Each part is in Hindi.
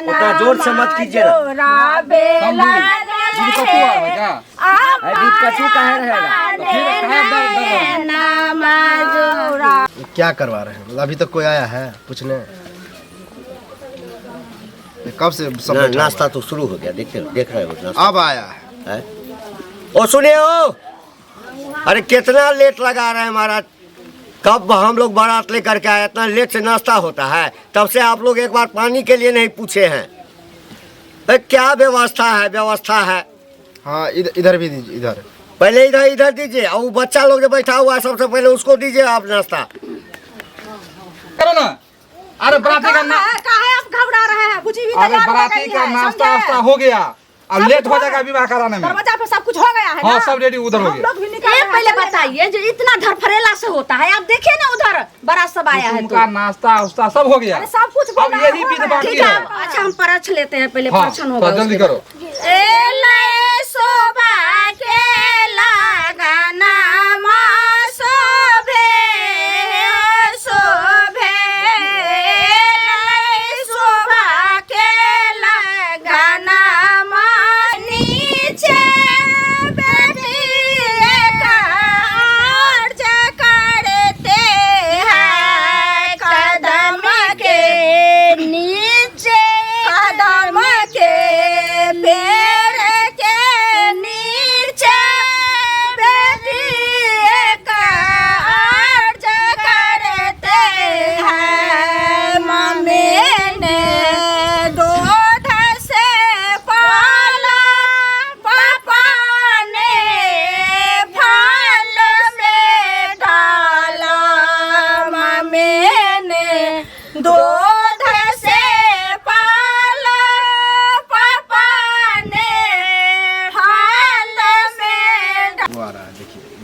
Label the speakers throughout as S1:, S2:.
S1: उतना जोर से मत कीजिए कछु कहे रहेगा।
S2: क्या करवा रहे हैं? अभी तक कोई आया है पूछने? कब से सब
S1: नाश्ता तो शुरू हो गया, देख रहे हो नाश्ता
S2: अब आया है?
S1: ओ सुनिए ओ, अरे कितना लेट लगा रहे हैं महाराज। कब हम लोग बारात लेकर के आए, इतना लेट से नाश्ता होता है? तब से आप लोग एक बार पानी के लिए नहीं पूछे हैं। क्या व्यवस्था है?
S2: हाँ इधर भी दीजिए, इधर
S1: पहले इधर दीजिए, और बच्चा लोग जो बैठा हुआ है सबसे पहले उसको दीजिए आप नाश्ता।
S3: करो ना। अरे बराती का
S4: आप घबरा रहे हैं? कुछ भी
S3: अरे बराती का नाश्ता हो गया, अब लेट हो जाएगा विवाह कराने में।
S4: दरवाजा पे सब कुछ हो गया है
S3: हाँ,
S4: ना?
S3: सब रेडी उधर हो गया।
S4: पहले बताइए जो इतना धरफरेला से होता है, आप देखिए ना उधर बड़ा सब आया है
S3: उनका नाश्ता उस्ता सब हो गया,
S4: सब कुछ
S3: अब यही विध बाकी
S4: ठीक है।
S3: है।
S4: अच्छा हम परछ लेते हैं पहले,
S3: हाँ,
S4: परछन होगा
S3: जल्दी करो।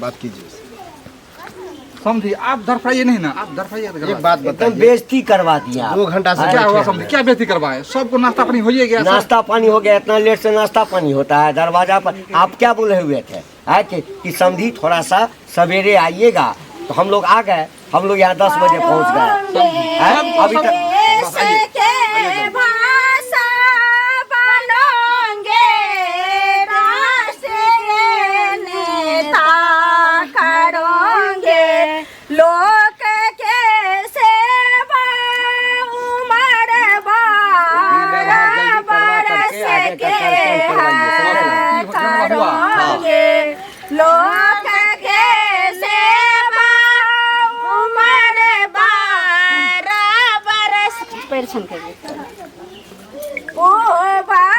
S2: बात कीजिए।
S3: समझी आप धरफड़ाइए नहीं ना, आप धरफड़ाइए।
S2: एक बात बताइए,
S1: बेइज्जती करवा दिया
S2: 2 घंटा से
S3: क्या हुआ? समझी क्या बेइज्जती करवाए? सबको नाश्ता पानी हो गया।
S1: नाश्ता पानी हो गया, इतना लेट से नाश्ता पानी होता है? दरवाजा पर आप क्या बोले हुए थे कि समझी थोड़ा सा सवेरे आइएगा, तो हम लोग आ गए। हम लोग यहाँ 10 बजे पहुँच गए। अभी तक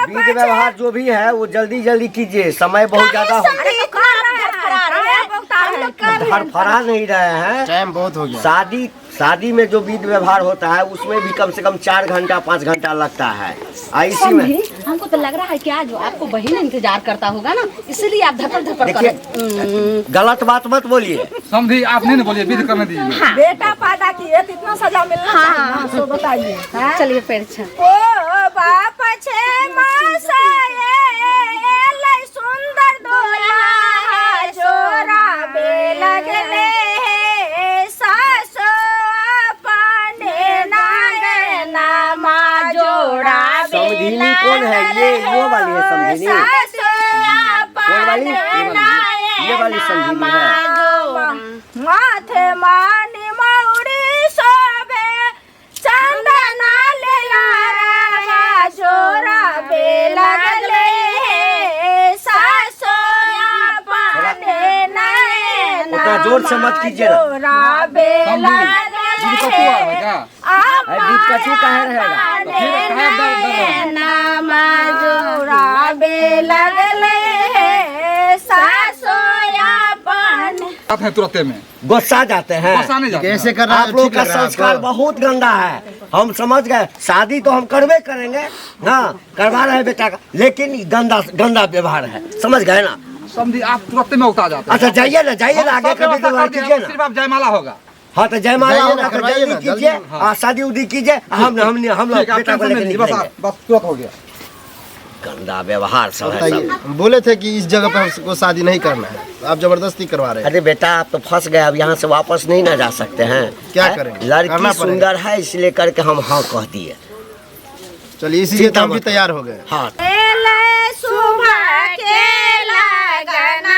S1: विधि व्यवहार जो भी है वो जल्दी कीजिए, समय बहुत ज्यादा हो गया। फरा नहीं रहे हैं,
S2: टाइम बहुत हो गया।
S1: शादी में जो विधि व्यवहार होता है उसमें भी कम से कम 4 घंटा 5 घंटा लगता है। इसी में
S4: हमको तो लग रहा है कि आज आपको बहन इंतजार करता होगा ना, इसलिए आप धपड़
S1: देखिए, गलत बात मत बोलिए।
S3: समझी आप नहीं बोलिए, विधि करने दीजिए।
S4: हाँ। बेटा पैदा किए तो इतना सजा मिलना। हाँ तो बताइए। चलिए फिर ओ बाप छे सुंदर दूल्हा जोरा बे लगले
S1: समझीनी कौन है? ये वाली है समझीनी। कौन वाली? ये वाली समझीनी है।
S4: माथे मानी मौरी सोबे चंदना ले लारा जोरा बे लगले सासोया पाने नैना।
S1: उतना जोर से मत कीजिए ना। कछु कहे रहेगा।
S3: तुरंत में
S1: गुस्सा जाते हैं।
S2: कैसे कर रहा है?
S1: आप लोग का संस्कार बहुत गंदा है, हम समझ गए। शादी तो हम करवे करेंगे, हाँ करवा रहे हैं बेटा का, लेकिन गंदा व्यवहार है, समझ गए ना?
S3: समझी आप तुरंत में उतार जाते हैं।
S1: अच्छा जाइए ना आगे कभी कीजिए ना।
S3: सिर्फ आप जयमाला होगा।
S1: हाँ तो जयमाला होगा तो जल्दी कीजिए, शादी उदी कीजिए। हम लोग बेटा को लेकर निकलेंगे।
S3: बस तुरंत हो गया।
S1: गंदा व्यवहार सब है सब।
S2: हम बोले थे कि इस जगह पे हमको शादी नहीं करना है, आप जबरदस्ती करवा रहे हैं।
S1: अरे बेटा आप तो फंस गए, अब यहाँ से वापस नहीं ना जा सकते हैं।
S2: क्या करेंगे?
S1: लड़की सुंदर है इसलिए करके हम हाँ कह दिए।
S2: चलिए इसीलिए तो हम भी तैयार हो गए।
S1: हाँ
S4: सुबह के लगना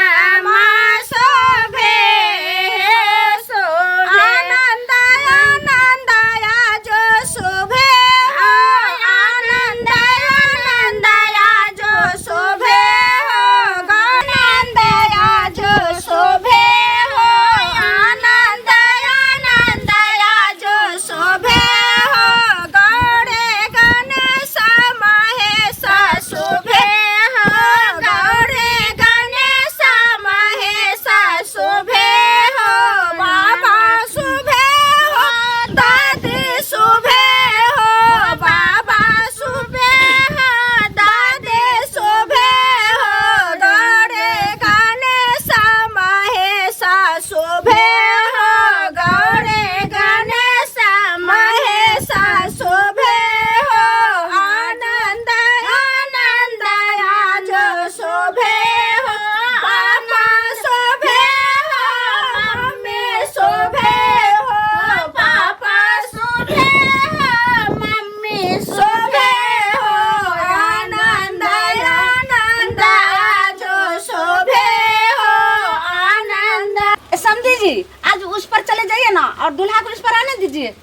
S4: आज उस पर चले जाइए ना और दूल्हा को उस पर आने दीजिए।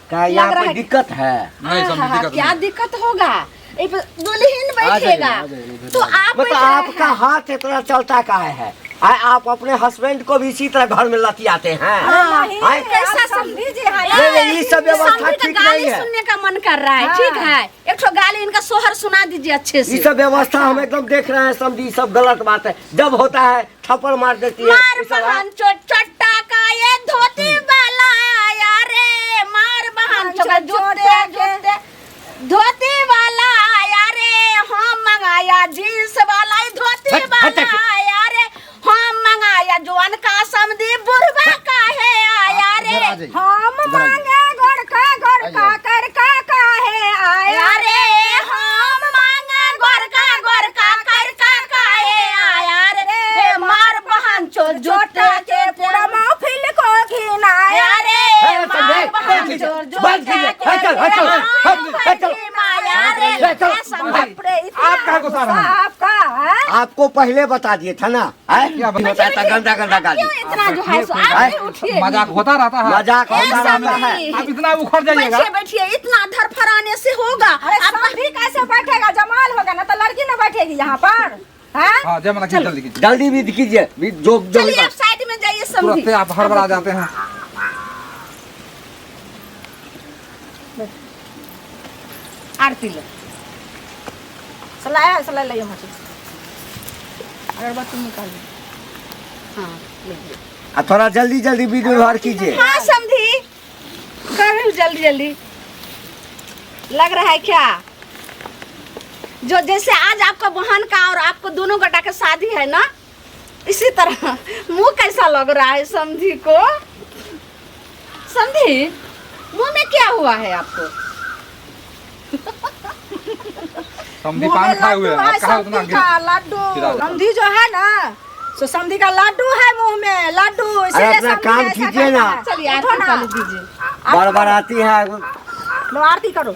S1: क्या यहाँ पे दिक्कत है?
S3: नहीं समझी, दिक्कत
S4: क्या
S3: नहीं।
S4: दिक्कत होगा? दुल्हन बैठेगा तो आप
S1: मतलब आपका हाथ इतना चलता काहे है? आप अपने हस्बैंड को भी इसी तरह घर में लतियाते हैं?
S4: कैसा समझीजिए?
S1: नहीं, ये सब व्यवस्था ठीक नहीं है।
S4: सुनने का मन कर रहा है, ठीक है। एक ठो गाली इनका सोहर सुना दीजिए अच्छे से।
S1: ये सब व्यवस्था हम एकदम देख रहे हैं, समझी सब गलत बात है। जब होता है थप्पड़ मार देती है।
S4: मार बहन चट्टा का ये धोती वाला आया रे, मार बहन जोते धोती वाला आया रे, हम मंगाया जींस वाला धोती वाला आया रे, हम मंगाया जवान का समझी बुढ़वा का है आया रे, हम मांगे गोरखा कर का है आया रे, हम मांगे गोरखा कर का है आया रे, मार बहन जोटे के पूरा महफिल को घिनाया रे, मार बहन
S3: आप कहाँ को सारा है?
S1: आपको पहले बता दिए था ना, क्या होता था? गंदा गंदा गाली।
S4: इतना जो है सो आप उठिए,
S3: मजाक होता रहता है।
S1: मजाक होता रहता है।
S3: आप इतना उखड़ जाइएगा।
S4: बैठिए इतना धरफराने से होगा। अब भी कैसे बैठेगा? जमाल होगा ना तो लड़की ना बैठेगी यहाँ पर।
S3: हाँ जयमाला की जल्दी कीजिए।
S1: जल्दी भी कीजिए, जो
S4: चलिए आप साइड में जाइए समझी।
S3: तुरंत आप हड़बड़ा जाते हैं।
S4: आरती लो सलाह ले मत अगरबत्ती निकाल हाँ ले
S1: थोड़ा जल्दी जल्दी वीडियो व्यवहार कीजिए।
S4: हाँ समझी कर जल्दी जल्दी लग रहा है क्या? जो जैसे आज आपका बहन का और आपको दोनों गटा का शादी है ना, इसी तरह मुंह कैसा लग रहा है समझी को? समझी मुंह में क्या हुआ है आपको?
S3: समधी पान खाए हुए हैं। आप कहाँ उतना
S4: लड्डू समधी जो है ना, सो समधी का लड्डू है मुंह में, लड्डू।
S1: अरे अपना काम कीजिए ना।
S4: चलिए आरती कर लीजिए।
S1: बार बार आती है।
S4: लो आरती करो।